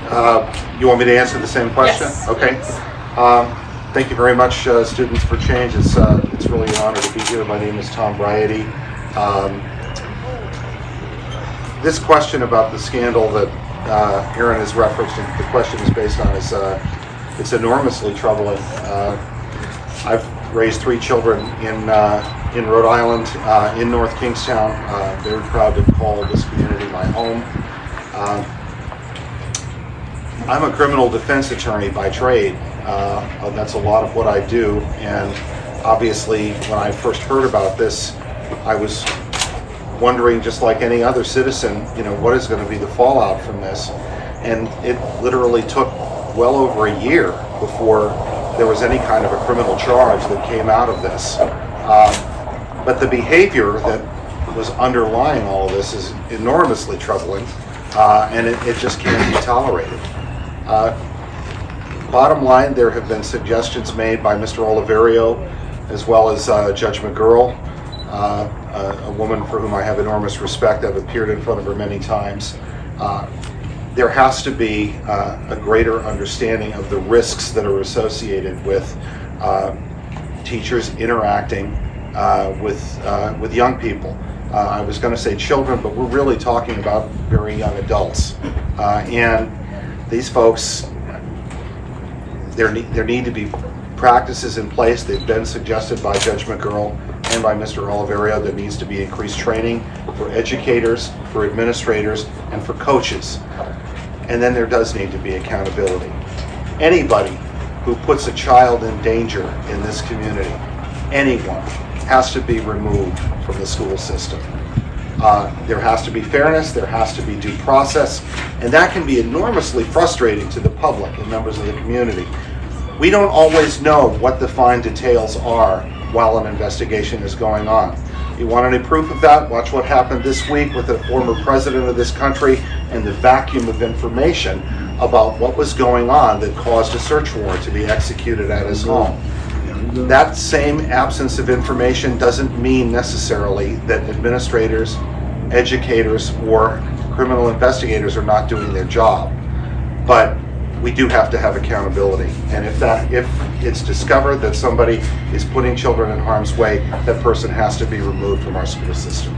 You want me to answer the same question? Yes. Okay. Thank you very much, Students for Change. It's really an honor to be here. My name is Tom Briety. This question about the scandal that Aaron has referenced, the question is based on, is it's enormously troubling. I've raised 3 children in Rhode Island, in North Kingstown. Very proud to call this community my home. I'm a criminal defense attorney by trade. That's a lot of what I do, and obviously when I first heard about this, I was wondering, just like any other citizen, what is going to be the fallout from this. And it literally took well over a year before there was any kind of a criminal charge that came out of this. But the behavior that was underlying all of this is enormously troubling, and it just can't be tolerated. Bottom line, there have been suggestions made by Mr. Olivario as well as Judge Girl, a woman for whom I have enormous respect. I've appeared in front of her many times. There has to be a greater understanding of the risks that are associated with teachers interacting with young people. I was going to say children, but we're really talking about very young adults. And these folks, there need to be practices in place. They've been suggested by Judge Girl and by Mr. Olivario. There needs to be increased training for educators, for administrators, and for coaches. And then there does need to be accountability. Anybody who puts a child in danger in this community, anyone, has to be removed from the school system. There has to be fairness, there has to be due process, and that can be enormously frustrating to the public and members of the community. We don't always know what the fine details are while an investigation is going on. You want any proof of that? Watch what happened this week with the former president of this country and the vacuum of information about what was going on that caused a search warrant to be executed at his home. That same absence of information doesn't mean necessarily that administrators, educators, or criminal investigators are not doing their job. But we do have to have accountability. And if it's discovered that somebody is putting children in harm's way, that person has to be removed from our school system.